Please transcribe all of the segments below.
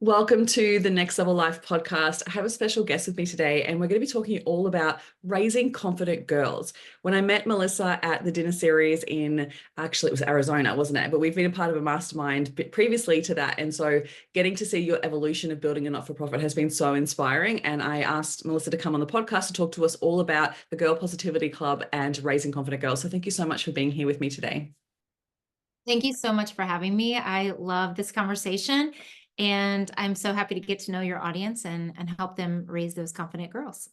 Welcome to the Next Level Life podcast. I have a special guest with me today, and we're going to be talking all about raising confident girls. When I met Melissa at the dinner series actually, it was Arizona, wasn't it? But we've been a part of a mastermind previously to that. And so getting to see your evolution of building a not-for-profit has been so inspiring. And I asked Melissa to come on the podcast to talk to us all about the Girl Positivity Club and raising confident girls. So thank you so much for being here with me today. Thank you so much for having me. I love this conversation, and I'm so happy to get to know your audience and help them raise those confident girls.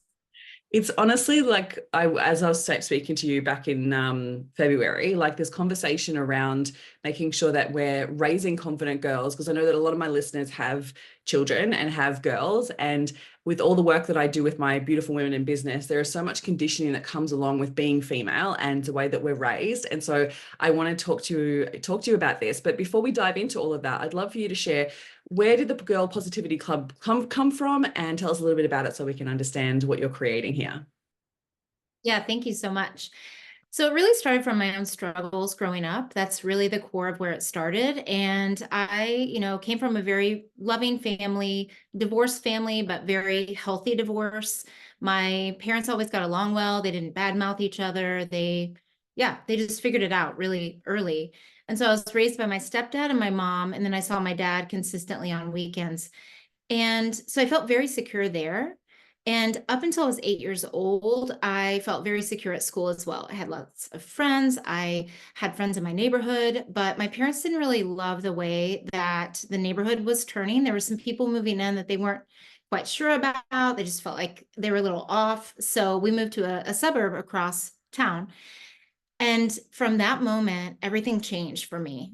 It's honestly like as I was speaking to you back in February, like this conversation around making sure that we're raising confident girls, because I know that a lot of my listeners have children and have girls. And with all the work that I do with my beautiful women in business, there is so much conditioning that comes along with being female and the way that we're raised. And so I want to talk to you about this. But before we dive into all of that, I'd love for you to share, where did the Girl Positivity Club come from, and tell us a little bit about it so we can understand what you're creating here. Yeah, thank you so much. So it really started from my own struggles growing up. That's really the core of where it started. And I came from a very loving family, divorced family, but very healthy divorce. My parents always got along well. They didn't badmouth each other. They just figured it out really early. And so I was raised by my stepdad and my mom, and then I saw my dad consistently on weekends. And so I felt very secure there. And up until I was 8 years old, I felt very secure at school as well. I had lots of friends. I had friends in my neighborhood, but my parents didn't really love the way that the neighborhood was turning. There were some people moving in that they weren't quite sure about. They just felt like they were a little off. So we moved to a suburb across town. And from that moment, everything changed for me.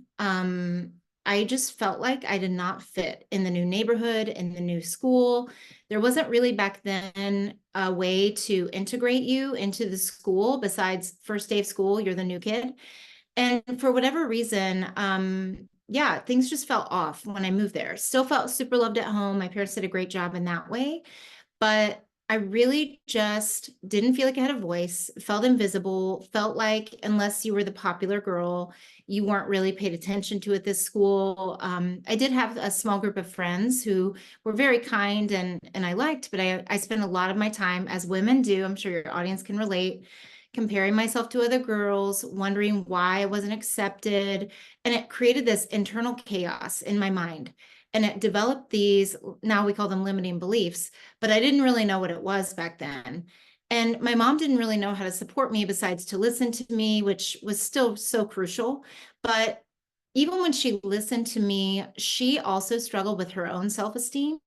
I just felt like I did not fit in the new neighborhood, in the new school. There wasn't really back then a way to integrate you into the school besides first day of school, you're the new kid. And for whatever reason, yeah, things just felt off when I moved there. Still felt super loved at home. My parents did a great job in that way, but I really just didn't feel like I had a voice, felt invisible, felt like unless you were the popular girl, you weren't really paid attention to at this school. I did have a small group of friends who were very kind and I liked, but I spent a lot of my time, as women do, I'm sure your audience can relate, comparing myself to other girls, wondering why I wasn't accepted. And it created this internal chaos in my mind. And it developed these, now we call them limiting beliefs, but I didn't really know what it was back then. And my mom didn't really know how to support me besides to listen to me, which was still so crucial. But even when she listened to me, she also struggled with her own self-esteem.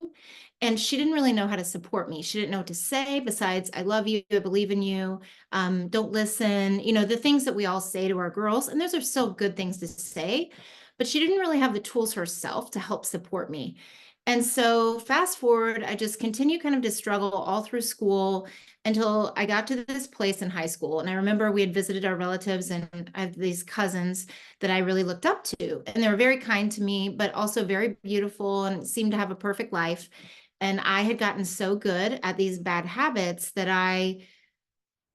And she didn't really know how to support me. She didn't know what to say besides, I love you, I believe in you, don't listen, the things that we all say to our girls. And those are still good things to say, but she didn't really have the tools herself to help support me. And so fast forward, I just continued kind of to struggle all through school until I got to this place in high school. And I remember we had visited our relatives, and I have these cousins that I really looked up to. And they were very kind to me, but also very beautiful and seemed to have a perfect life. And I had gotten so good at these bad habits that I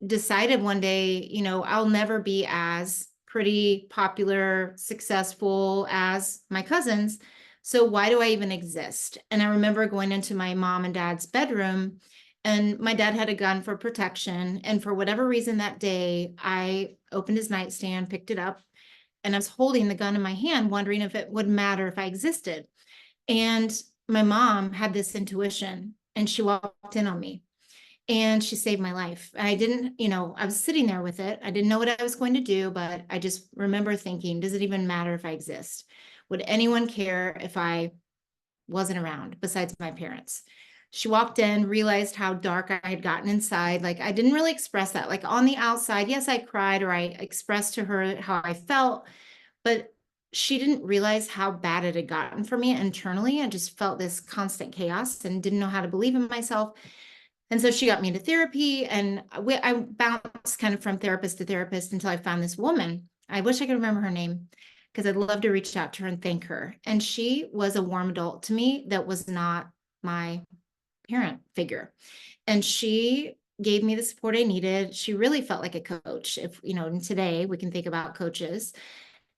decided one day, I'll never be as pretty, popular, successful as my cousins. So why do I even exist? And I remember going into my mom and dad's bedroom, and my dad had a gun for protection. And for whatever reason that day, I opened his nightstand, picked it up, and I was holding the gun in my hand, wondering if it would matter if I existed. And my mom had this intuition, and she walked in on me and she saved my life. I didn't, I was sitting there with it. I didn't know what I was going to do, but I just remember thinking, does it even matter if I exist? Would anyone care if I wasn't around besides my parents? She walked in, realized how dark I had gotten inside. Like, I didn't really express that. Like, on the outside, yes, I cried, or I expressed to her how I felt, but she didn't realize how bad it had gotten for me internally. I just felt this constant chaos and didn't know how to believe in myself. And so she got me into therapy, and I bounced kind of from therapist to therapist until I found this woman. I wish I could remember her name because I'd love to reach out to her and thank her. And she was a warm adult to me that was not my parent figure. And she gave me the support I needed. She really felt like a coach. If, and today we can think about coaches.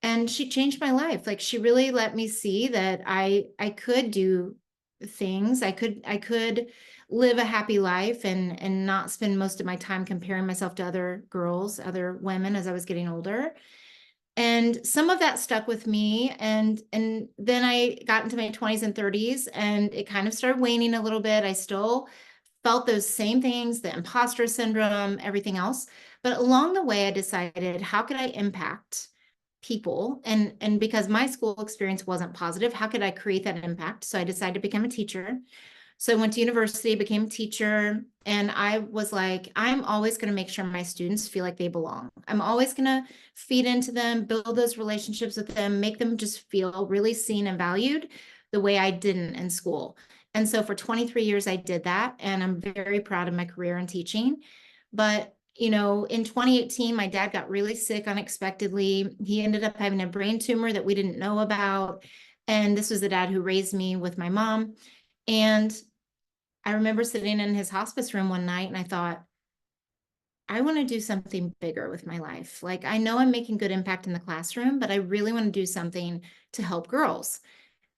And she changed my life. Like, she really let me see that I could do things. I could live a happy life and not spend most of my time comparing myself to other girls, other women as I was getting older. And some of that stuck with me, and then I got into my 20s and 30s, and it kind of started waning a little bit. I still felt those same things, the imposter syndrome, everything else. But along the way, I decided, how could I impact people? And because my school experience wasn't positive, how could I create that impact? So I decided to become a teacher. So I went to university, became a teacher, and I was like, I'm always going to make sure my students feel like they belong. I'm always going to feed into them, build those relationships with them, make them just feel really seen and valued the way I didn't in school. And so for 23 years, I did that, and I'm very proud of my career in teaching. But in 2018, my dad got really sick unexpectedly. He ended up having a brain tumor that we didn't know about. And this was the dad who raised me with my mom. And I remember sitting in his hospice room one night and I thought, I want to do something bigger with my life. Like, I know I'm making good impact in the classroom, but I really want to do something to help girls.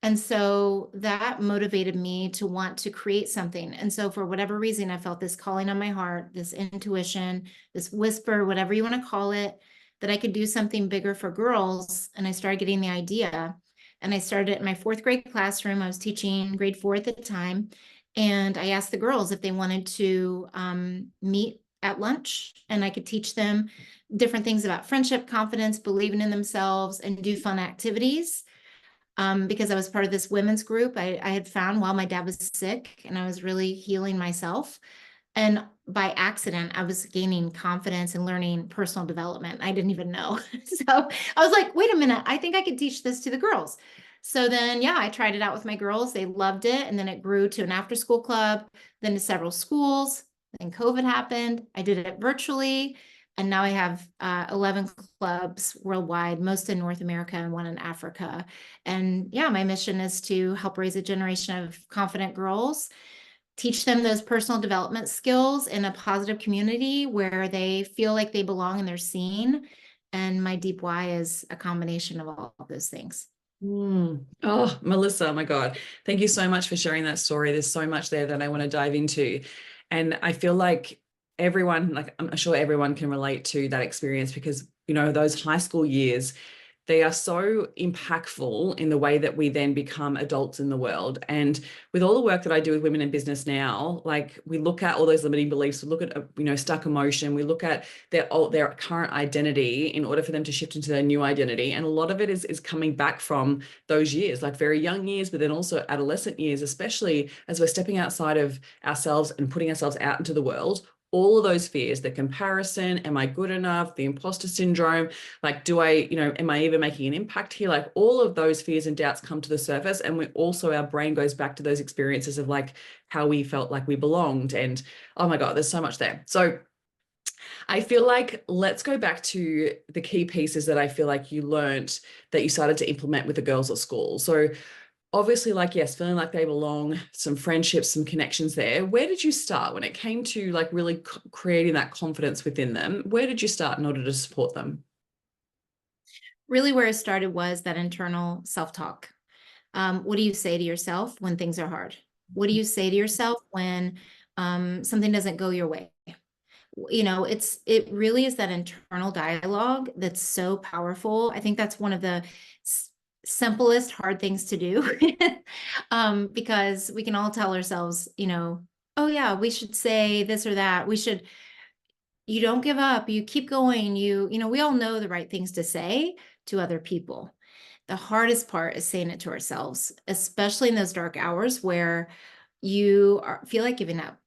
And so that motivated me to want to create something. And so for whatever reason, I felt this calling on my heart, this intuition, this whisper, whatever you want to call it, that I could do something bigger for girls. And I started getting the idea. And I started in my fourth grade classroom. I was teaching grade 4 at the time. And I asked the girls if they wanted to meet at lunch, and I could teach them different things about friendship, confidence, believing in themselves, and do fun activities. Because I was part of this women's group I had found while my dad was sick, and I was really healing myself. And by accident, I was gaining confidence and learning personal development. I didn't even know. So I was like, wait a minute, I think I could teach this to the girls. So then, yeah, I tried it out with my girls. They loved it. And then it grew to an after school club, then to several schools. Then COVID happened. I did it virtually. And now I have 11 clubs worldwide, most in North America and one in Africa. And yeah, my mission is to help raise a generation of confident girls, teach them those personal development skills in a positive community where they feel like they belong and they're seen. And my deep why is a combination of all of those things. Oh, Melissa, oh my God. Thank you so much for sharing that story. There's so much there that I want to dive into. And I feel like everyone, like I'm sure everyone can relate to that experience because, those high school years, they are so impactful in the way that we then become adults in the world. And with all the work that I do with women in business now, like we look at all those limiting beliefs, we look at, stuck emotion, we look at their current identity in order for them to shift into their new identity. And a lot of it is coming back from those years, like very young years, but then also adolescent years, especially as we're stepping outside of ourselves and putting ourselves out into the world. All of those fears, the comparison, am I good enough, the imposter syndrome, like, am I even making an impact here? Like all of those fears and doubts come to the surface. And our brain goes back to those experiences of like how we felt like we belonged. And oh my God, there's so much there. So I feel like let's go back to the key pieces that I feel like you learned that you started to implement with the girls at school. So obviously, like, yes, feeling like they belong, some friendships, some connections there. Where did you start when it came to like really creating that confidence within them? Where did you start in order to support them? Really, where it started was that internal self-talk. What do you say to yourself when things are hard? What do you say to yourself when something doesn't go your way? It really is that internal dialogue that's so powerful. I think that's one of the simplest hard things to do. Because we can all tell ourselves, oh yeah, we should say this or that. You don't give up, you keep going, we all know the right things to say to other people. The hardest part is saying it to ourselves, especially in those dark hours where feel like giving up,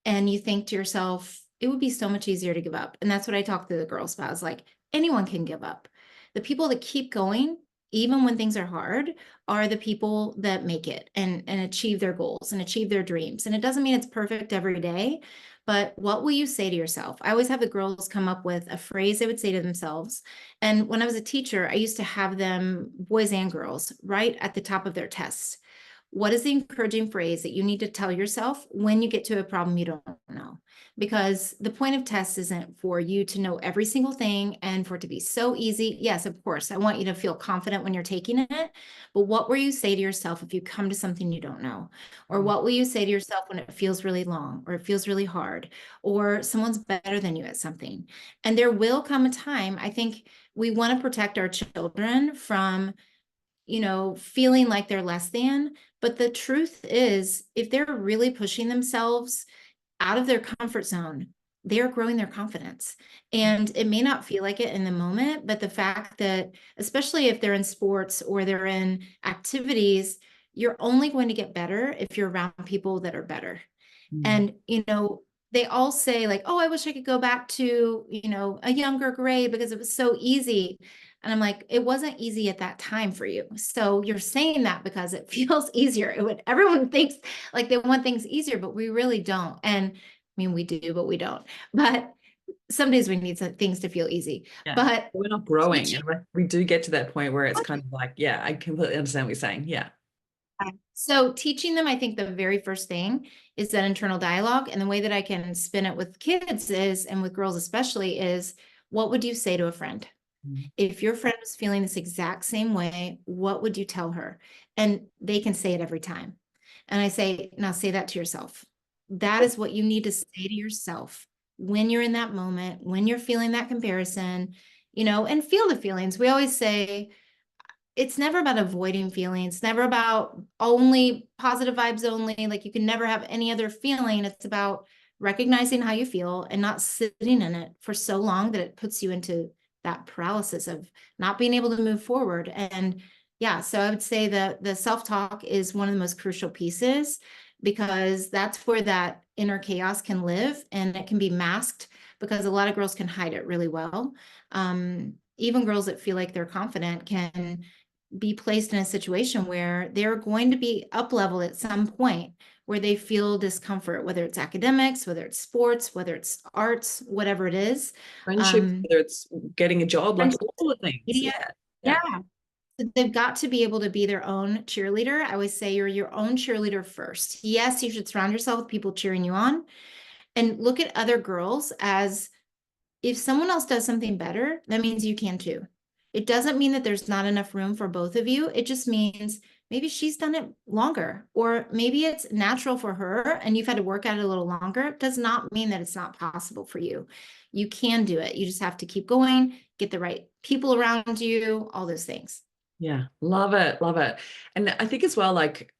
and you think to yourself, it would be so much easier to give up. And that's what I talk to the girls about, is like, anyone can give up. The people that keep going, even when things are hard, are the people that make it and achieve their goals and achieve their dreams. And it doesn't mean it's perfect every day, but what will you say to yourself? I always have the girls come up with a phrase they would say to themselves. And when I was a teacher, I used to have them, boys and girls, write at the top of their tests, what is the encouraging phrase that you need to tell yourself when you get to a problem you don't know? Because the point of tests isn't for you to know every single thing and for it to be so easy. Yes, of course, I want you to feel confident when you're taking it, but what will you say to yourself if you come to something you don't know? Or what will you say to yourself when it feels really long, or it feels really hard, or someone's better than you at something? And there will come a time, I think we want to protect our children from, feeling like they're less than. But the truth is, if they're really pushing themselves out of their comfort zone, they're growing their confidence. And it may not feel like it in the moment, but the fact that, especially if they're in sports or they're in activities, you're only going to get better if you're around people that are better. Mm. And, they all say like, oh, I wish I could go back to, a younger grade because it was so easy. And I'm like, it wasn't easy at that time for you. So you're saying that because it feels easier. Everyone thinks like they want things easier, but we really don't. And I mean, we do, but we don't. But some days we need some things to feel easy. Yeah. But We're not growing. teaching. And we do get to that point where it's kind of like, yeah, I completely understand what you're saying. Yeah. So teaching them, I think the very first thing is that internal dialogue. And the way that I can spin it with kids is, and with girls especially, is what would you say to a friend? Mm. If your friend was feeling this exact same way, what would you tell her? And they can say it every time. And I say, now say that to yourself. That is what you need to say to yourself when you're in that moment, when you're feeling that comparison, and feel the feelings. We always say, it's never about avoiding feelings. It's never about only positive vibes only. Like you can never have any other feeling. It's about recognizing how you feel and not sitting in it for so long that it puts you into that paralysis of not being able to move forward. And yeah, so I would say that the self-talk is one of the most crucial pieces, because that's where that inner chaos can live, and it can be masked because a lot of girls can hide it really well. Even girls that feel like they're confident can be placed in a situation where they're going to be up leveled at some point where they feel discomfort, whether it's academics, whether it's sports, whether it's arts, whatever it is. Friendships, whether it's getting a job, like Friendships, all the things. media. Yeah. Yeah. Yeah. So they've got to be able to be their own cheerleader. I always say you're your own cheerleader first. Yes, you should surround yourself with people cheering you on, and look at other girls as, if someone else does something better, that means you can too. It doesn't mean that there's not enough room for both of you. It just means maybe she's done it longer, or maybe it's natural for her and you've had to work at it a little longer. It does not mean that it's not possible for you. You can do it. You just have to keep going, get the right people around you, all those things. Yeah. Love it. Love it. And I think as well, like,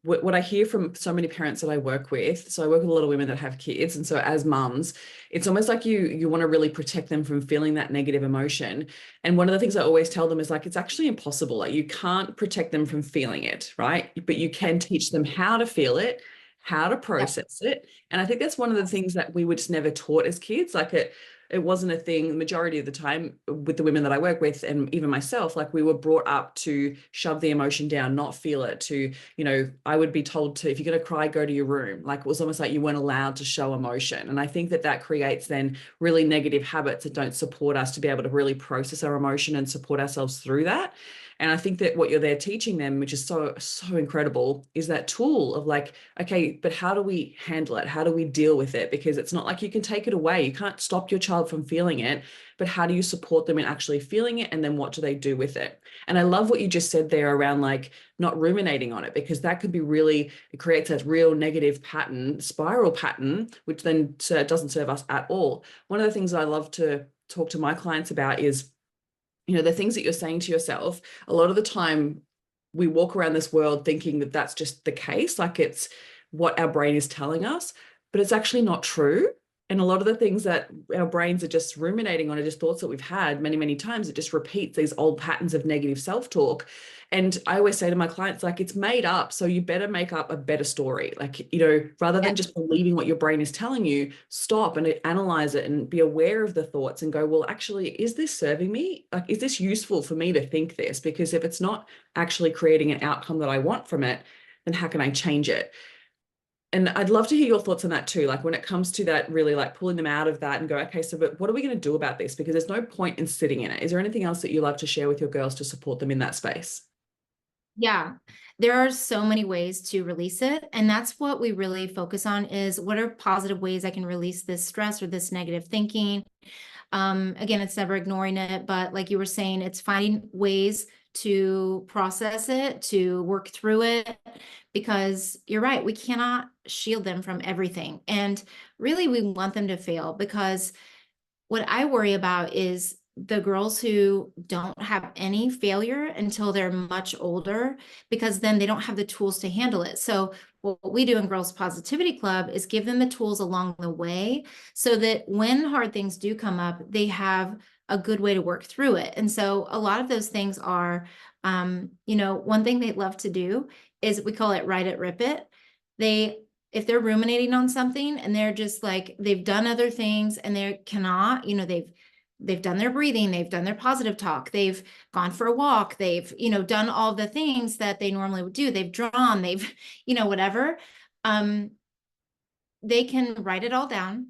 what I hear from so many parents that I work with, so I work with a lot of women that have kids, and so as mums, it's almost like you want to really protect them from feeling that negative emotion. And one of the things I always tell them is like, it's actually impossible. Like you can't protect them from feeling it, right? But you can teach them how to feel it, how to Yep. process it. And I think that's one of the things that we were just never taught as kids. Like it wasn't a thing the majority of the time with the women that I work with, and even myself, like we were brought up to shove the emotion down, not feel it, to, I would be told to, if you're going to cry, go to your room. Like it was almost like you weren't allowed to show emotion. And I think that creates then really negative habits that don't support us to be able to really process our emotion and support ourselves through that. And I think that what you're there teaching them, which is so, so incredible, is that tool of like, okay, but how do we handle it? How do we deal with it? Because it's not like you can take it away. You can't stop your child from feeling it, but how do you support them in actually feeling it? And then what do they do with it? And I love what you just said there around like not ruminating on it, because that could be really, it creates a real negative pattern, spiral pattern, which then doesn't serve us at all. One of the things I love to talk to my clients about is, the things that you're saying to yourself, a lot of the time we walk around this world thinking that that's just the case, like it's what our brain is telling us, but it's actually not true. And a lot of the things that our brains are just ruminating on are just thoughts that we've had many, many times. It just repeats these old patterns of negative self-talk. And I always say to my clients, like, it's made up. So you better make up a better story. Like, rather than just believing what your brain is telling you, stop and analyze it and be aware of the thoughts and go, well, actually, is this serving me? Like, is this useful for me to think this? Because if it's not actually creating an outcome that I want from it, then how can I change it? And I'd love to hear your thoughts on that too. Like when it comes to that, really like pulling them out of that and go, okay, so but what are we going to do about this? Because there's no point in sitting in it. Is there anything else that you love to share with your girls to support them in that space? Yeah, there are so many ways to release it. And that's what we really focus on is what are positive ways I can release this stress or this negative thinking. Again, it's never ignoring it, but like you were saying, it's finding ways to process it, to work through it, because you're right, we cannot shield them from everything. And really, we want them to fail because what I worry about is the girls who don't have any failure until they're much older, because then they don't have the tools to handle it. So what we do in Girls Positivity Club is give them the tools along the way so that when hard things do come up, they have a good way to work through it. And so a lot of those things are, one thing they love to do is we call it write it, rip it. They if they're ruminating on something and they're just like they've done other things and they cannot, they've done their breathing, they've done their positive talk, they've gone for a walk, they've, done all the things that they normally would do, they've drawn, they've, whatever. um they can write it all down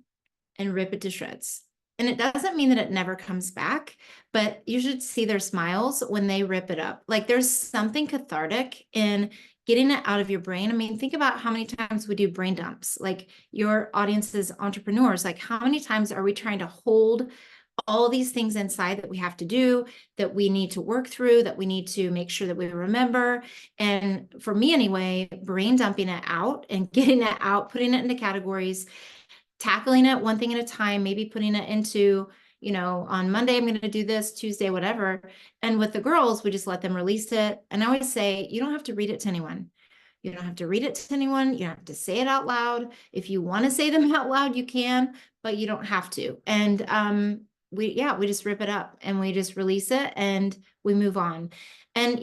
and rip it to shreds. And it doesn't mean that it never comes back, but you should see their smiles when they rip it up. Like there's something cathartic in getting it out of your brain. I mean, think about how many times we do brain dumps. Like your audience is entrepreneurs. Like how many times are we trying to hold all these things inside that we have to do, that we need to work through, that we need to make sure that we remember? And for me anyway, brain dumping it out and getting it out, putting it into categories, tackling it one thing at a time, maybe putting it into, on Monday, I'm going to do this, Tuesday, whatever. And with the girls, we just let them release it. And I always say, you don't have to read it to anyone. You don't have to read it to anyone. You don't have to say it out loud. If you want to say them out loud, you can, but you don't have to. And we just rip it up and we just release it and we move on. And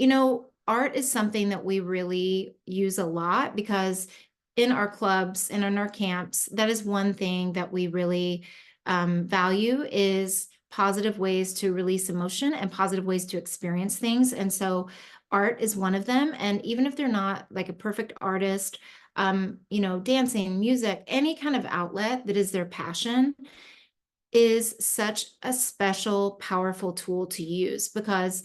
art is something that we really use a lot because in our clubs and in our camps, that is one thing that we really value is positive ways to release emotion and positive ways to experience things. And so art is one of them. And even if they're not like a perfect artist, dancing, music, any kind of outlet that is their passion is such a special, powerful tool to use. Because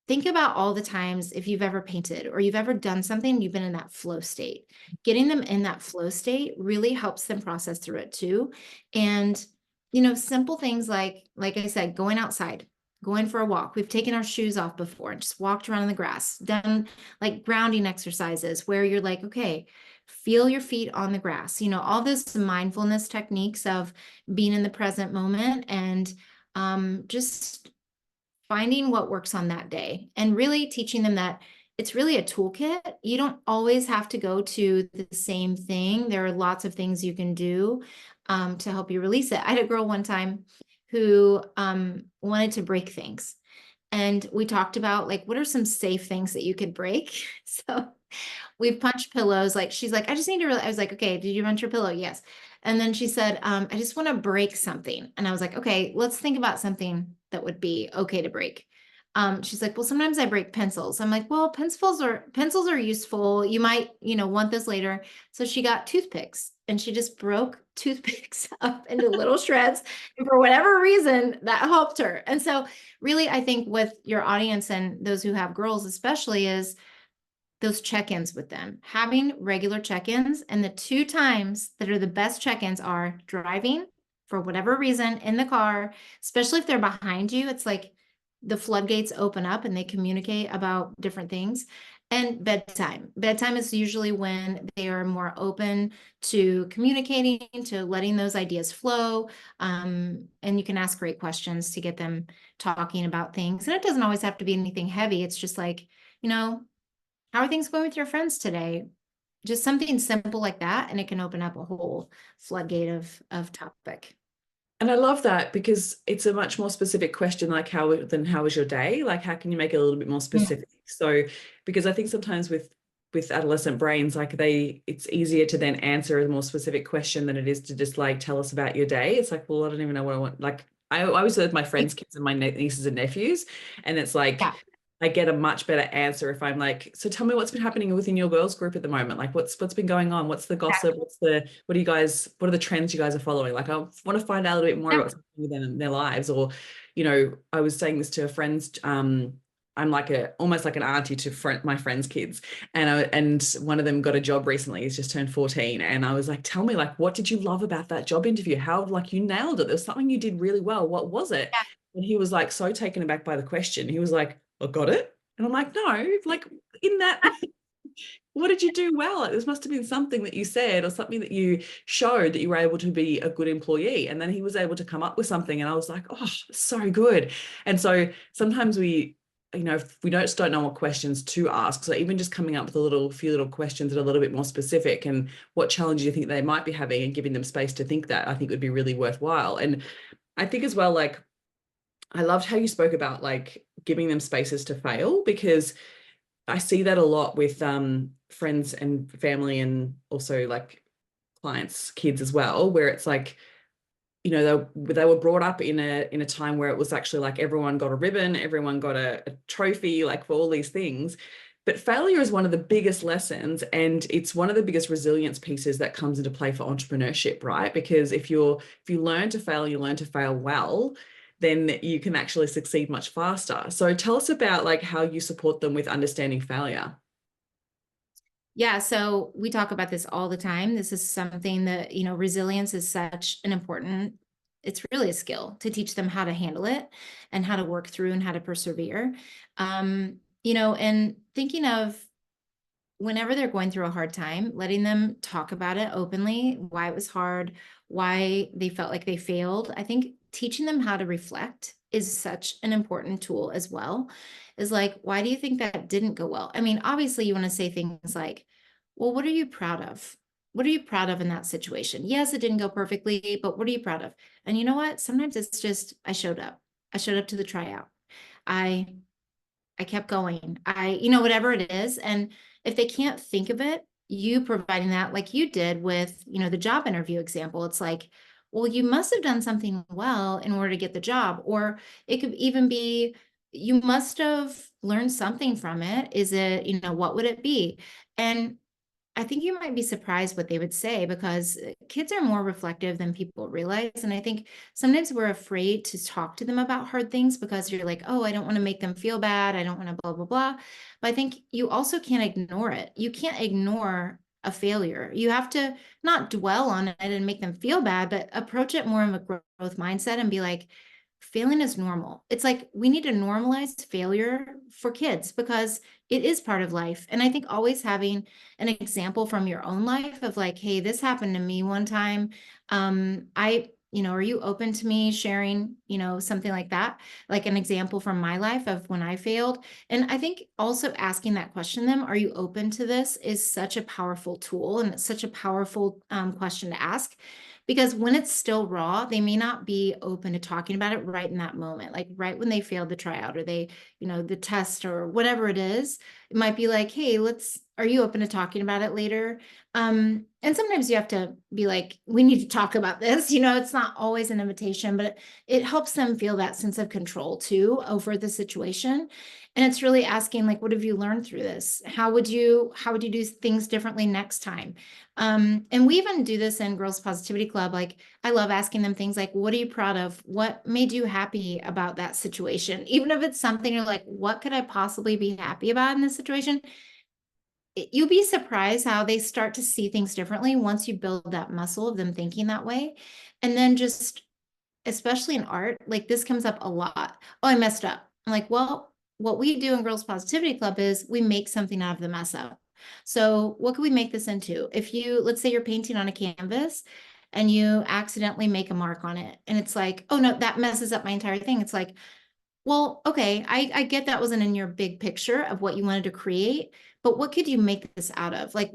think about all the times if you've ever painted or you've ever done something, you've been in that flow state. Getting them in that flow state really helps them process through it too. And, simple things like I said, going outside, going for a walk. We've taken our shoes off before and just walked around in the grass, done like grounding exercises where you're like, okay, feel your feet on the grass, all this mindfulness techniques of being in the present moment and just finding what works on that day and really teaching them that it's really a toolkit. You don't always have to go to the same thing. There are lots of things you can do to help you release it. I had a girl one time who wanted to break things. And we talked about like, what are some safe things that you could break? So we punched pillows. Like she's like, I just need to really, I was like, okay, did you punch your pillow? Yes. And then she said, I just want to break something. And I was like, okay, let's think about something that would be okay to break. She's like, well, sometimes I break pencils. I'm like, well, pencils are useful. You might, want this later. So she got toothpicks and she just broke toothpicks up into little shreds. And for whatever reason, that helped her. And so really, I think with your audience and those who have girls, especially is those check-ins with them, having regular check-ins. And the two times that are the best check-ins are driving for whatever reason in the car, especially if they're behind you. It's like the floodgates open up and they communicate about different things. And bedtime. Bedtime is usually when they are more open to communicating, to letting those ideas flow. And you can ask great questions to get them talking about things. And it doesn't always have to be anything heavy. It's just like, how are things going with your friends today? Just something simple like that, and it can open up a whole floodgate of topic. And I love that because it's a much more specific question, like how was your day? Like how can you make it a little bit more Mm. specific? So because I think sometimes with adolescent brains, like it's easier to then answer a more specific question than it is to just like tell us about your day. It's like, well, I don't even know what I want. Like I always with my friends' kids and my nieces and nephews, and it's like Yeah, I get a much better answer if I'm like, so tell me what's been happening within your girls group at the moment. Like what's been going on? What's the gossip? exactly. What are the trends you guys are following? Like I want to find out a little bit more Yeah. about what's happening with them in their lives. Or, I was saying this to a friend's I'm like almost like an auntie to my friends' kids, and one of them got a job recently. He's just turned 14, and I was like, "Tell me, like, what did you love about that job interview? How like you nailed it? There's something you did really well. What was it?" And he was like so taken aback by the question. He was like, "I got it," and I'm like, "No, like in that." What did you do well? Like, this must have been something that you said or something that you showed that you were able to be a good employee. And then he was able to come up with something. And I was like, oh, so good. And so sometimes we, if we don't know what questions to ask. So even just coming up with few little questions that are a little bit more specific and what challenges you think they might be having and giving them space to think that, I think would be really worthwhile. And I think as well, like, I loved how you spoke about like giving them spaces to fail, because I see that a lot with friends and family, and also like clients' kids as well, where it's like, they were brought up in a time where it was actually like everyone got a ribbon, everyone got a trophy, like for all these things. But failure is one of the biggest lessons, and it's one of the biggest resilience pieces that comes into play for entrepreneurship, right? Because if you learn to fail, you learn to fail well, then you can actually succeed much faster. So tell us about like how you support them with understanding failure. Yeah, so we talk about this all the time. This is something that, resilience is such an important, it's really a skill to teach them how to handle it and how to work through and how to persevere. And thinking of whenever they're going through a hard time, letting them talk about it openly, why it was hard, why they felt like they failed. I think teaching them how to reflect is such an important tool as well. Is like, why do you think that didn't go well? I mean, obviously, you want to say things like, well, what are you proud of? What are you proud of in that situation? Yes, it didn't go perfectly, but what are you proud of? And you know what? Sometimes it's just, I showed up. I showed up to the tryout. I I kept going. Whatever it is. And if they can't think of it, you providing that like you did with, the job interview example, it's like, well, you must have done something well in order to get the job. Or it could even be, you must have learned something from it. Is it, what would it be? And I think you might be surprised what they would say, because kids are more reflective than people realize. And I think sometimes we're afraid to talk to them about hard things because you're like, oh, I don't want to make them feel bad. I don't want to blah, blah, blah. But I think you also can't ignore it. You can't ignore a failure. You have to not dwell on it and make them feel bad, but approach it more of a growth mindset and be like, failing is normal. It's like we need to normalize failure for kids because it is part of life. And I think always having an example from your own life of like, hey, this happened to me one time. Are you open to me sharing, something like that, like an example from my life of when I failed? And I think also asking that question, them, are you open to this, is such a powerful tool. And it's such a powerful question to ask, because when it's still raw, they may not be open to talking about it right in that moment, like right when they failed the tryout or they, the test or whatever it is. It might be like, hey, are you open to talking about it later? And sometimes you have to be like, we need to talk about this. It's not always an invitation, but it helps them feel that sense of control too over the situation. And it's really asking, like, what have you learned through this? How would you do things differently next time? And we even do this in Girls Positivity Club. Like, I love asking them things like, what are you proud of? What made you happy about that situation? Even if it's something you're like, what could I possibly be happy about in this situation? You'll be surprised how they start to see things differently once you build that muscle of them thinking that way. And then just, especially in art, like this comes up a lot. Oh, I messed up. I'm like, well, what we do in Girls Positivity Club is we make something out of the mess up. So what can we make this into? Let's say you're painting on a canvas and you accidentally make a mark on it. And it's like, oh no, that messes up my entire thing. It's like, well, okay, I get that wasn't in your big picture of what you wanted to create, but what could you make this out of? Like,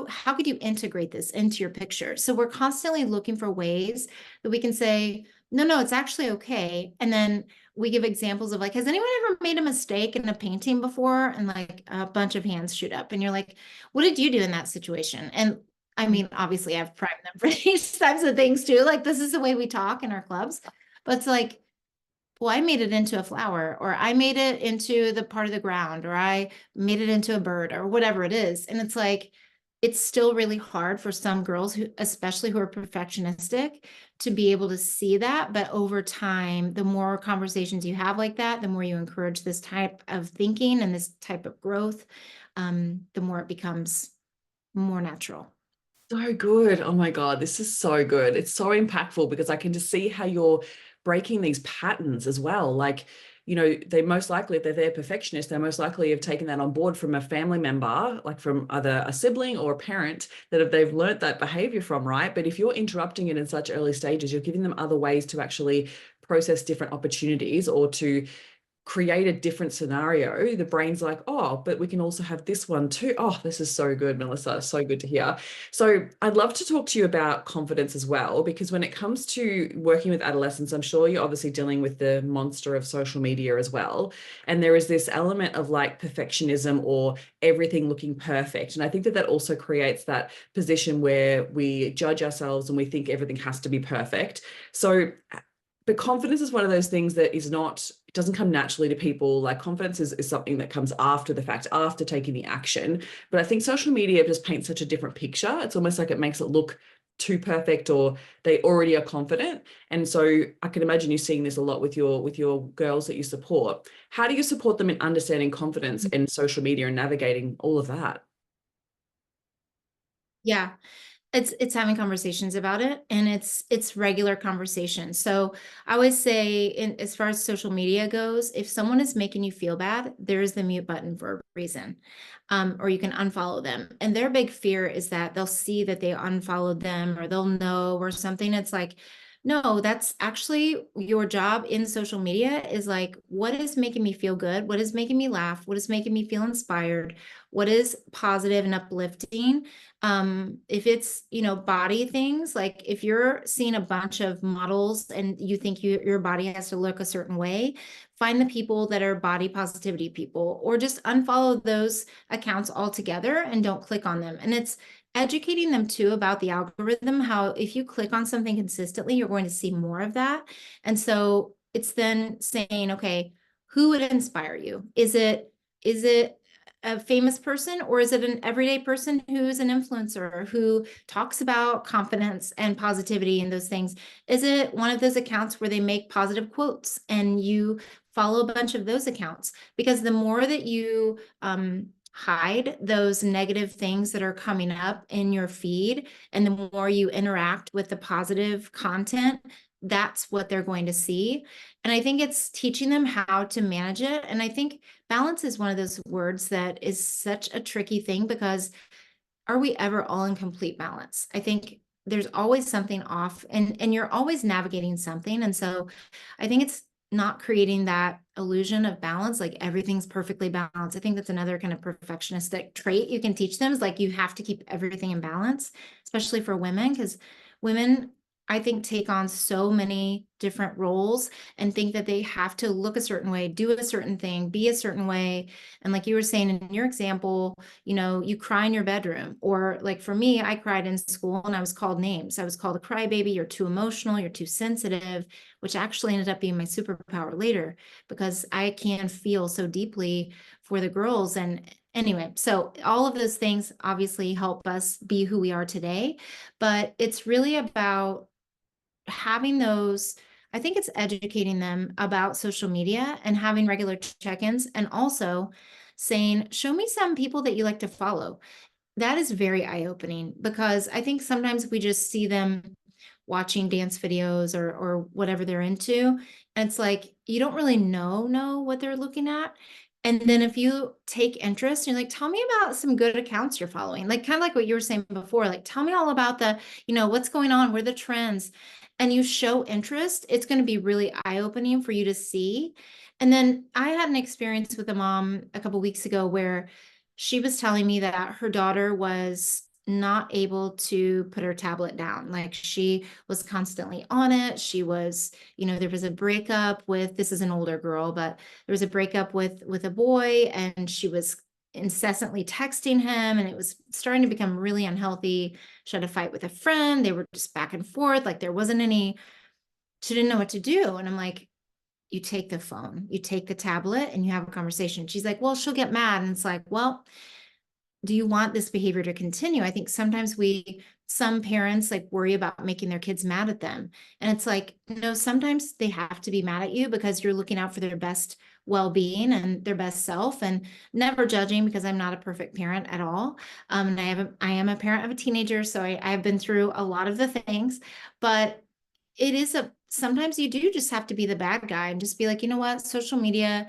how could you integrate this into your picture? So we're constantly looking for ways that we can say, no, no, it's actually okay. And then we give examples of like, has anyone ever made a mistake in a painting before? And like a bunch of hands shoot up and you're like, what did you do in that situation? And I mean, obviously I've primed them for these types of things too. Like this is the way we talk in our clubs, but it's like, well, I made it into a flower, or I made it into the part of the ground, or I made it into a bird, or whatever it is. And it's like, it's still really hard for some girls who, especially who are perfectionistic, to be able to see that. But over time, the more conversations you have like that, the more you encourage this type of thinking and this type of growth, the more it becomes more natural. So good. Oh my God, this is so good. It's so impactful because I can just see how you're breaking these patterns as well. Like, they most likely, if they're perfectionists, they're most likely have taken that on board from a family member, like from either a sibling or a parent that they've learnt that behavior from, right? But if you're interrupting it in such early stages, you're giving them other ways to actually process different opportunities or to create a different scenario. The brain's like, oh, but we can also have this one too. Oh, this is so good, Melissa. So good to hear. So I'd love to talk to you about confidence as well, because when it comes to working with adolescents, I'm sure you're obviously dealing with the monster of social media as well. And there is this element of like perfectionism or everything looking perfect. And I think that that also creates that position where we judge ourselves and we think everything has to be perfect. So but confidence is one of those things that is not, it doesn't come naturally to people. Like confidence is something that comes after the fact, after taking the action. But I think social media just paints such a different picture. It's almost like it makes it look too perfect, or they already are confident. And so I can imagine you seeing this a lot with your girls that you support. How do you support them in understanding confidence and social media and navigating all of that? Yeah. It's having conversations about it, and it's regular conversation. So I always say, in as far as social media goes, if someone is making you feel bad, there is the mute button for a reason. Or you can unfollow them. And their big fear is that they'll see that they unfollowed them, or they'll know or something. It's like, no, that's actually your job in social media, is like, what is making me feel good? What is making me laugh? What is making me feel inspired? What is positive and uplifting? If it's, body things, like if you're seeing a bunch of models and you think your body has to look a certain way, find the people that are body positivity people, or just unfollow those accounts altogether and don't click on them. And it's educating them too about the algorithm, how if you click on something consistently, you're going to see more of that. And so it's then saying, okay, who would inspire you? Is it a famous person, or is it an everyday person who's an influencer who talks about confidence and positivity and those things? Is it one of those accounts where they make positive quotes and you follow a bunch of those accounts? Because the more that you hide those negative things that are coming up in your feed, and the more you interact with the positive content, that's what they're going to see. And I think it's teaching them how to manage it. And I think balance is one of those words that is such a tricky thing, because are we ever all in complete balance? I think there's always something off, and you're always navigating something. And so I think it's not creating that illusion of balance, like everything's perfectly balanced. I think that's another kind of perfectionistic trait you can teach them, is like you have to keep everything in balance, especially for women, because women, I think, take on so many different roles and think that they have to look a certain way, do a certain thing, be a certain way. And like you were saying in your example, you cry in your bedroom. Or like for me, I cried in school and I was called names. I was called a crybaby, you're too emotional, you're too sensitive, which actually ended up being my superpower later, because I can feel so deeply for the girls. And anyway, so all of those things obviously help us be who we are today. But it's really about having those, I think it's educating them about social media and having regular check-ins, and also saying, show me some people that you like to follow. That is very eye-opening, because I think sometimes we just see them watching dance videos or whatever they're into. And it's like, you don't really know what they're looking at. And then if you take interest, you're like, tell me about some good accounts you're following. Like kind of like what you were saying before, like tell me all about what's going on, what are the trends, and you show interest, it's going to be really eye-opening for you to see. And then I had an experience with a mom a couple weeks ago where she was telling me that her daughter was not able to put her tablet down. Like she was constantly on it. She was, there was a breakup with, this is an older girl, but there was a breakup with a boy, and she was incessantly texting him, and it was starting to become really unhealthy. She had a fight with a friend. They were just back and forth. Like there wasn't any, she didn't know what to do. And I'm like, you take the phone, you take the tablet, and you have a conversation. She's like, well, she'll get mad. And it's like, well, do you want this behavior to continue? I think sometimes some parents like worry about making their kids mad at them. And it's like, no, sometimes they have to be mad at you because you're looking out for their best well-being and their best self, and never judging, because I'm not a perfect parent at all. And I am a parent of a teenager. So I've been through a lot of the things, but sometimes you do just have to be the bad guy and just be like, you know what, social media,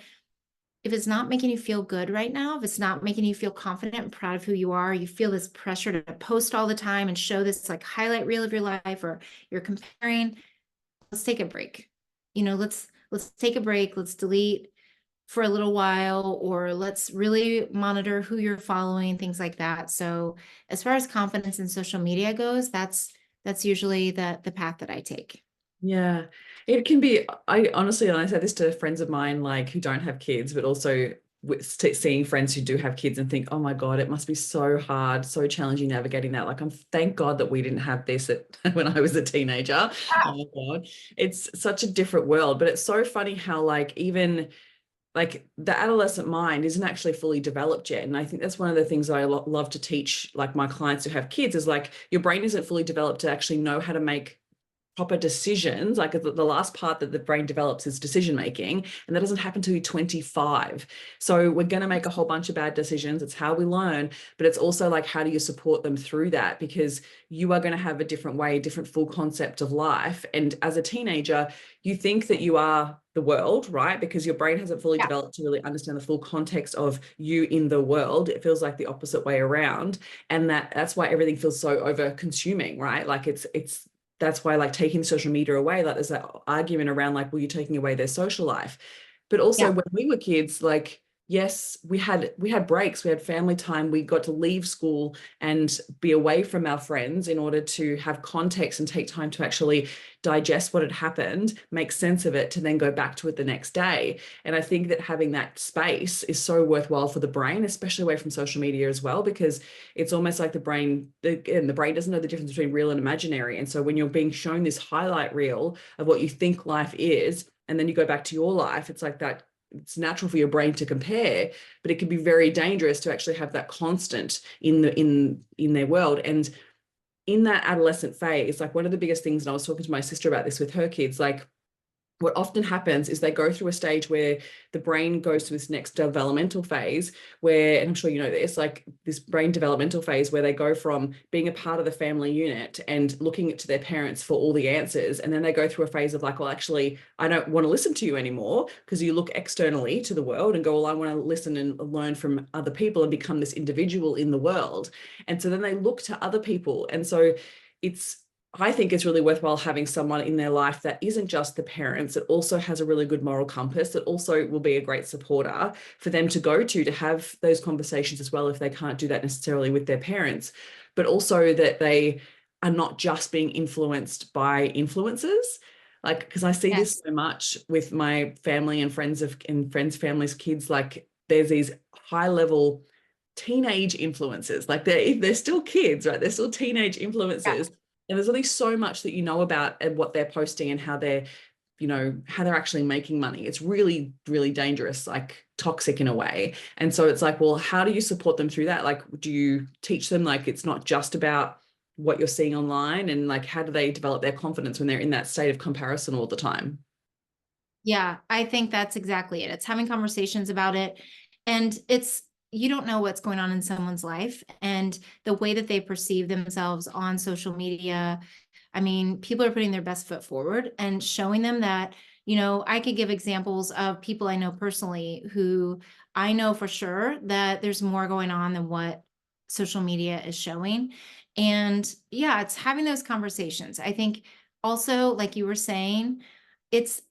if it's not making you feel good right now, if it's not making you feel confident and proud of who you are, you feel this pressure to post all the time and show this like highlight reel of your life, or you're comparing, let's take a break. Let's take a break. Let's delete for a little while, or let's really monitor who you're following, things like that. So as far as confidence in social media goes, that's usually the path that I take. Yeah, it can be. I honestly, and I say this to friends of mine, like who don't have kids, but also seeing friends who do have kids and think, oh my God, it must be so hard, so challenging navigating that. Like, thank God that we didn't have this when I was a teenager. Oh my God, it's such a different world. But it's so funny how, like, even like the adolescent mind isn't actually fully developed yet. And I think that's one of the things I love to teach, like my clients who have kids, is like your brain isn't fully developed to actually know how to make proper decisions. Like the last part that the brain develops is decision making, and that doesn't happen until you're 25. So we're going to make a whole bunch of bad decisions. It's how we learn, but it's also like, how do you support them through that? Because you are going to have a different way, a different full concept of life. And as a teenager, you think that you are the world, right? Because your brain hasn't fully Yeah. developed to really understand the full context of you in the world. It feels like the opposite way around. And that's why everything feels so over consuming, right? Like it's that's why, like, taking social media away, like there's that argument around like, well, you're taking away their social life. But also Yeah. when we were kids, like, yes, we had breaks, we had family time, we got to leave school and be away from our friends in order to have context and take time to actually digest what had happened, make sense of it, to then go back to it the next day. And I think that having that space is so worthwhile for the brain, especially away from social media as well, because it's almost like the brain doesn't know the difference between real and imaginary. And so when you're being shown this highlight reel of what you think life is, and then you go back to your life, it's like that. It's natural for your brain to compare, but it can be very dangerous to actually have that constant in their world. And in that adolescent phase, like one of the biggest things, and I was talking to my sister about this with her kids, like what often happens is they go through a stage where the brain goes to this next developmental phase where, and I'm sure you know this, like this brain developmental phase where they go from being a part of the family unit and looking to their parents for all the answers. And then they go through a phase of like, well, actually, I don't want to listen to you anymore, because you look externally to the world and go, well, I want to listen and learn from other people and become this individual in the world. And so then they look to other people. And so it's, I think it's really worthwhile having someone in their life that isn't just the parents, that also has a really good moral compass, that also will be a great supporter for them to go to have those conversations as well, if they can't do that necessarily with their parents, but also that they are not just being influenced by influencers. Like, because I see this Yes. so much with my family and friends' families' kids, like there's these high level teenage influencers, like they're still kids, right? They're still teenage Yeah. influencers, and there's only so much that you know about and what they're posting and how they're, how they're actually making money. It's really, really dangerous, like toxic in a way. And so it's like, well, how do you support them through that? Like, do you teach them like it's not just about what you're seeing online, and like how do they develop their confidence when they're in that state of comparison all the time? Yeah, I think that's exactly it. It's having conversations about it. And you don't know what's going on in someone's life and the way that they perceive themselves on social media. I mean, people are putting their best foot forward and showing them that, I could give examples of people I know personally who I know for sure that there's more going on than what social media is showing. And yeah, it's having those conversations. I think also, like you were saying, it's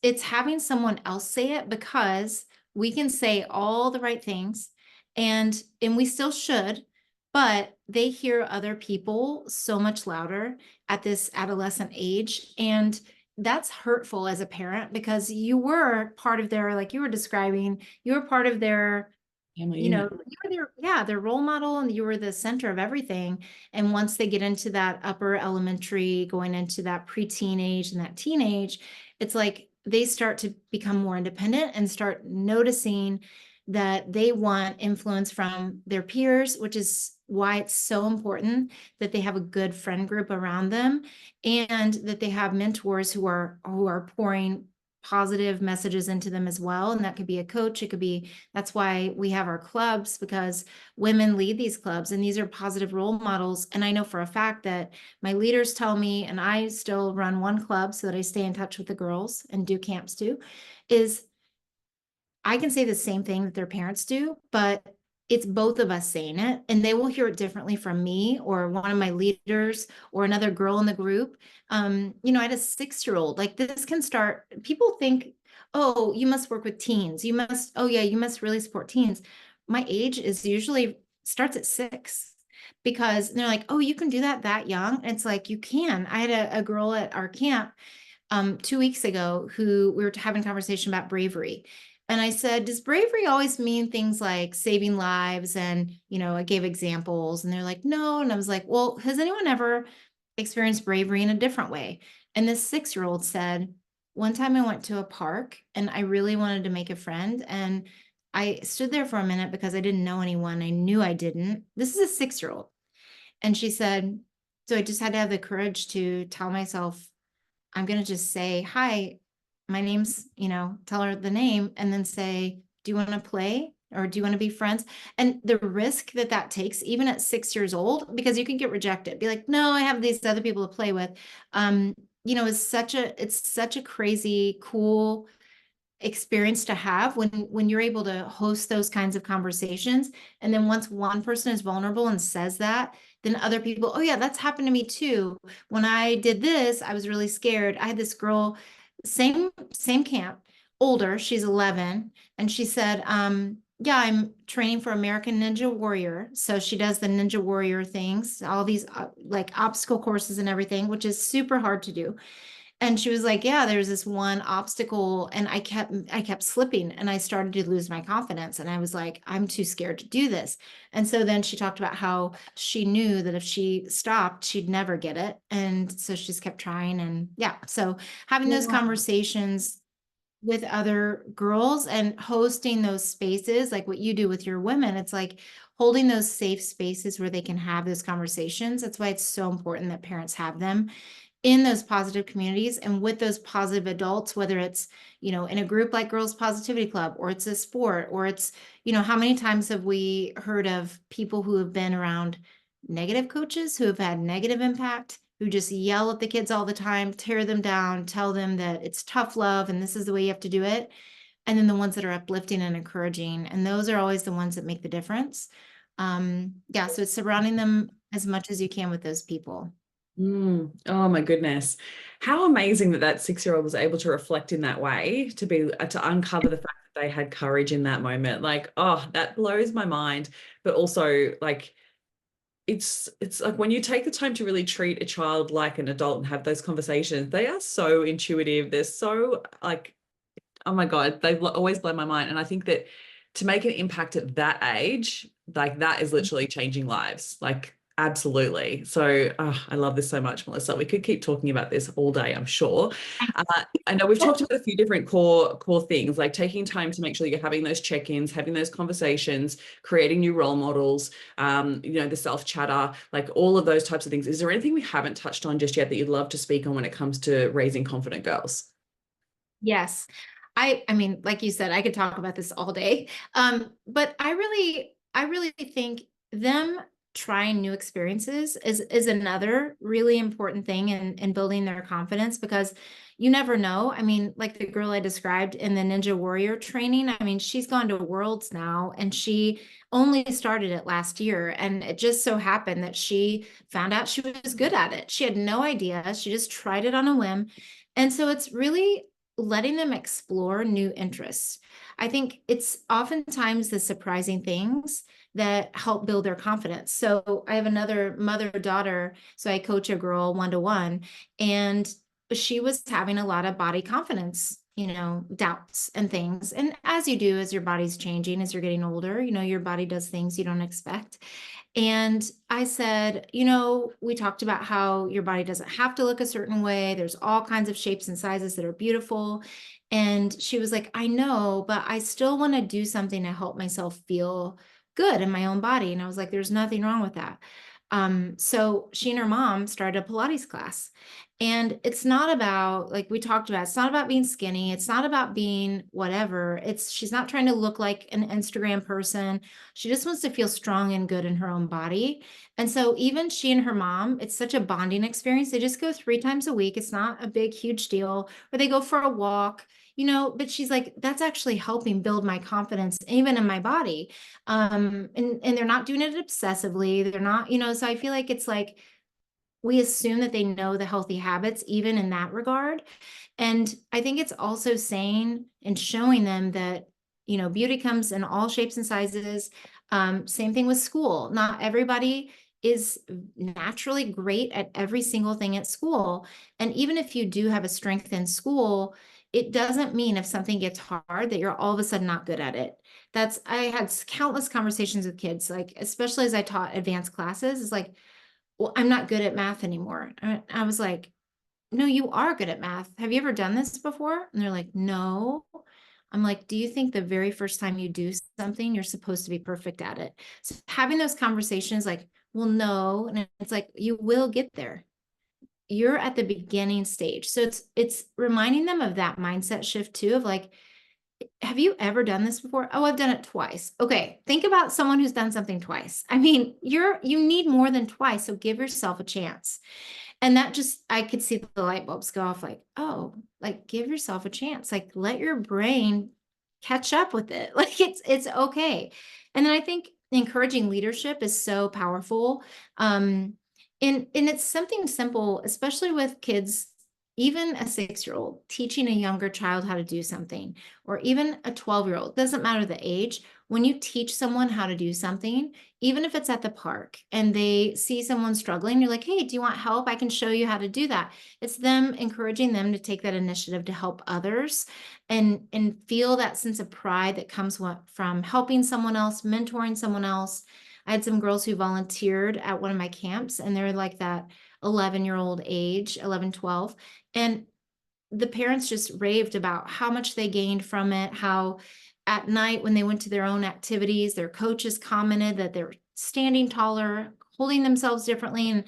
it's having someone else say it, because we can say all the right things and we still should, but they hear other people so much louder at this adolescent age. And that's hurtful as a parent, because you were part of their, like you were describing, you were part of their, Family unit. you were their, yeah, their role model, and you were the center of everything. And once they get into that upper elementary, going into that preteen age and that teenage, it's like they start to become more independent and start noticing that they want influence from their peers, which is why it's so important that they have a good friend group around them, and that they have mentors who are pouring positive messages into them as well. And that could be a coach. It could be, that's why we have our clubs, because women lead these clubs and these are positive role models. And I know for a fact that my leaders tell me, and I still run one club so that I stay in touch with the girls and do camps too, is I can say the same thing that their parents do, but it's both of us saying it, and they will hear it differently from me or one of my leaders or another girl in the group. I had a 6-year-old. Like, this can start, people think, oh, you must work with teens. Oh yeah, you must really support teens. My age is usually starts at 6, because they're like, oh, you can do that young. And it's like, you can. I had a girl at our camp 2 weeks ago who we were having a conversation about bravery. And I said, does bravery always mean things like saving lives? And, I gave examples and they're like, no. And I was like, well, has anyone ever experienced bravery in a different way? And this 6-year-old said, one time I went to a park and I really wanted to make a friend. And I stood there for a minute because I didn't know anyone. I knew I didn't. This is a 6-year-old. And she said, so I just had to have the courage to tell myself, I'm going to just say, hi, my name's, tell her the name and then say, do you want to play or do you want to be friends? And the risk that takes, even at 6 years old, because you can get rejected, be like, no, I have these other people to play with. It's such a crazy, cool experience to have when you're able to host those kinds of conversations. And then once one person is vulnerable and says that, then other people, oh yeah, that's happened to me too. When I did this, I was really scared. I had this girl, same camp, older, she's 11, and she said, yeah, I'm training for American Ninja Warrior. So she does the Ninja Warrior things, all these like obstacle courses and everything, which is super hard to do. And she was like, yeah, there's this one obstacle and I kept slipping and I started to lose my confidence. And I was like, I'm too scared to do this. And so then she talked about how she knew that if she stopped, she'd never get it. And so she just kept trying. And yeah, so having those Yeah. conversations with other girls and hosting those spaces, like what you do with your women, it's like holding those safe spaces where they can have those conversations. That's why it's so important that parents have them in those positive communities and with those positive adults, whether it's, in a group like Girls Positivity Club, or it's a sport, or it's, how many times have we heard of people who have been around negative coaches who have had negative impact, who just yell at the kids all the time, tear them down, tell them that it's tough love and this is the way you have to do it. And then the ones that are uplifting and encouraging. And those are always the ones that make the difference. Yeah, so it's surrounding them as much as you can with those people. Oh my goodness. How amazing that that 6-year-old was able to reflect in that way, to be to uncover the fact that they had courage in that moment. Like, oh, that blows my mind. But also, like, it's like when you take the time to really treat a child like an adult and have those conversations, they are so intuitive. They're so like, oh my God, they always blow my mind. And I think that to make an impact at that age, like that is literally changing lives. Like, absolutely. So I love this so much, Melissa. We could keep talking about this all day, I'm sure. I know we've talked about a few different core things, like taking time to make sure you're having those check-ins, having those conversations, creating new role models, the self-chatter, like all of those types of things. Is there anything we haven't touched on just yet that you'd love to speak on when it comes to raising confident girls? Yes. I mean, like you said, I could talk about this all day. But I really think them trying new experiences is another really important thing in building their confidence, because you never know. I mean, like the girl I described in the Ninja Warrior training, I mean, she's gone to Worlds now and she only started it last year. And it just so happened that she found out she was good at it. She had no idea. She just tried it on a whim. And so it's really letting them explore new interests. I think it's oftentimes the surprising things that help build their confidence. So I have another mother-daughter, so I coach a girl one-to-one, and she was having a lot of body confidence doubts and things. And as you do, as your body's changing, as you're getting older, your body does things you don't expect. And I said, we talked about how your body doesn't have to look a certain way. There's all kinds of shapes and sizes that are beautiful. And she was like, I know, but I still want to do something to help myself feel good in my own body. And I was like, there's nothing wrong with that. So she and her mom started a Pilates class. And it's not about, like we talked about, it's not about being skinny. It's not about being whatever. She's not trying to look like an Instagram person. She just wants to feel strong and good in her own body. And so even she and her mom, it's such a bonding experience. They just go 3 times a week. It's not a big, huge deal. Or they go for a walk, but she's like, that's actually helping build my confidence, even in my body. And they're not doing it obsessively. They're not, so I feel like it's like, we assume that they know the healthy habits, even in that regard. And I think it's also saying and showing them that, beauty comes in all shapes and sizes. Same thing with school. Not everybody is naturally great at every single thing at school. And even if you do have a strength in school, it doesn't mean if something gets hard that you're all of a sudden not good at it. I had countless conversations with kids, like, especially as I taught advanced classes, it's like, well, I'm not good at math anymore. I was like, no, you are good at math. Have you ever done this before? And they're like, no. I'm like, do you think the very first time you do something, you're supposed to be perfect at it? So having those conversations like, well, no. And it's like, you will get there. You're at the beginning stage. So it's reminding them of that mindset shift too, of like, have you ever done this before? Oh, I've done it twice. Okay. Think about someone who's done something twice. I mean, you need more than twice. So give yourself a chance. And that just, I could see the light bulbs go off like, oh, like give yourself a chance. Like let your brain catch up with it. Like it's okay. And then I think encouraging leadership is so powerful. And it's something simple, especially with kids, even a 6-year-old, teaching a younger child how to do something, or even a 12-year-old, doesn't matter the age. When you teach someone how to do something, even if it's at the park and they see someone struggling, you're like, hey, do you want help? I can show you how to do that. It's them encouraging them to take that initiative to help others and feel that sense of pride that comes from helping someone else, mentoring someone else. I had some girls who volunteered at one of my camps, and they're like that 11-year-old age, 11, 12. And the parents just raved about how much they gained from it, how at night when they went to their own activities, their coaches commented that they were standing taller, holding themselves differently. And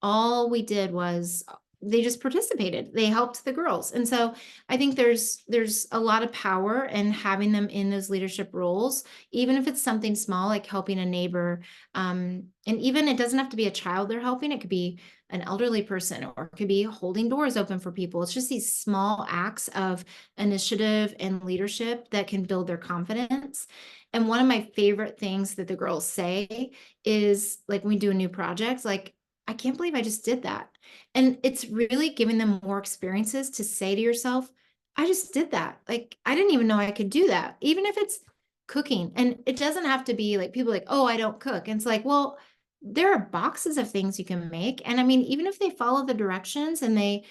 all we did was they just participated. They helped the girls. And so I think there's a lot of power in having them in those leadership roles, even if it's something small, like helping a neighbor. And even it doesn't have to be a child they're helping. It could be an elderly person, or it could be holding doors open for people. It's just these small acts of initiative and leadership that can build their confidence. And one of my favorite things that the girls say is, like, when we do a new project, like, I can't believe I just did that. And it's really giving them more experiences to say to yourself, I just did that. Like, I didn't even know I could do that, even if it's cooking. And it doesn't have to be like people like, oh, I don't cook. And it's like, well, there are boxes of things you can make. And I mean, even if they follow the directions and they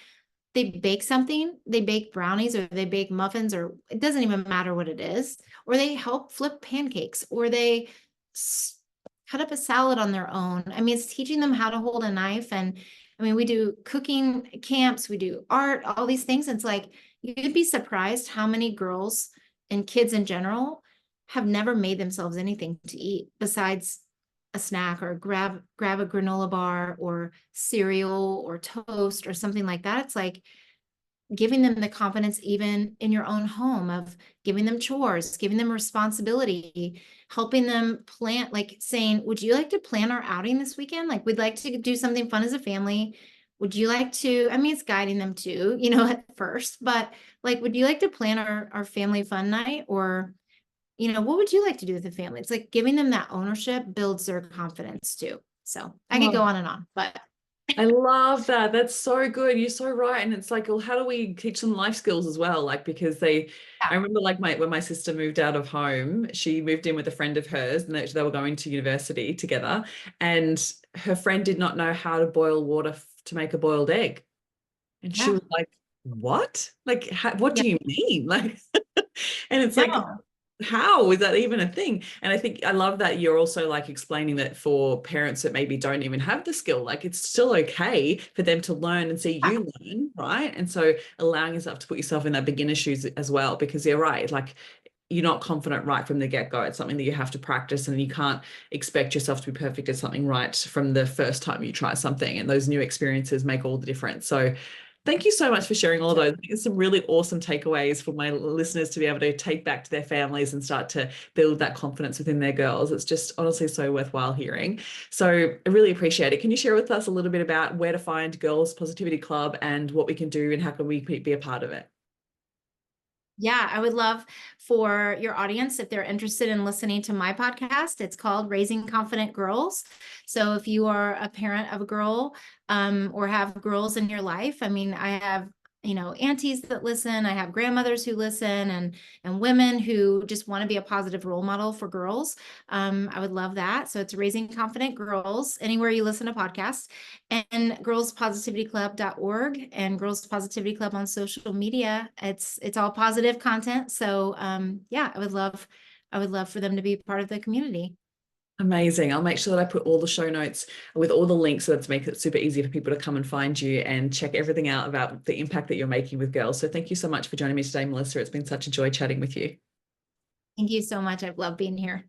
bake something, they bake brownies or they bake muffins, or it doesn't even matter what it is, or they help flip pancakes, or they cut up a salad on their own. I mean, it's teaching them how to hold a knife. And I mean, we do cooking camps, we do art, all these things. It's like, you'd be surprised how many girls and kids in general have never made themselves anything to eat besides a snack, or grab a granola bar or cereal or toast or something like that. It's like giving them the confidence even in your own home, of giving them chores, giving them responsibility, helping them plan, like saying, would you like to plan our outing this weekend? Like, we'd like to do something fun as a family. Would you like to, I mean, it's guiding them too, at first, but like, would you like to plan our family fun night? Or, what would you like to do with the family? It's like giving them that ownership builds their confidence too. So I could go on and on, but I love that. That's so good. You're so right. And it's like, well, how do we teach them life skills as well? Like, because I remember like when my sister moved out of home, she moved in with a friend of hers, and they were going to university together. And her friend did not know how to boil water to make a boiled egg. And she yeah. was like, what? Like, what Yeah. do you mean? Like, and it's like, No. how is that even a thing? And I think I love that you're also like explaining that for parents that maybe don't even have the skill, like it's still okay for them to learn and see you learn, right? And so allowing yourself to put yourself in that beginner shoes as well, because you're right, like you're not confident right from the get-go. It's something that you have to practice, and you can't expect yourself to be perfect at something right from the first time you try something. And those new experiences make all the difference. So thank you so much for sharing all those. It's some really awesome takeaways for my listeners to be able to take back to their families and start to build that confidence within their girls. It's just honestly so worthwhile hearing. So I really appreciate it. Can you share with us a little bit about where to find Girls Positivity Club and what we can do and how can we be a part of it? Yeah, I would love for your audience, if they're interested in listening to my podcast, it's called Raising Confident Girls. So if you are a parent of a girl, or have girls in your life, I mean, I have, aunties that listen, I have grandmothers who listen, and women who just want to be a positive role model for girls. I would love that. So it's Raising Confident Girls, anywhere you listen to podcasts, and girlspositivityclub.org and Girls Positivity Club on social media. It's all positive content. So yeah, I would love for them to be part of the community. Amazing. I'll make sure that I put all the show notes with all the links so that makes it super easy for people to come and find you and check everything out about the impact that you're making with girls. So thank you so much for joining me today, Melissa. It's been such a joy chatting with you. Thank you so much. I've loved being here.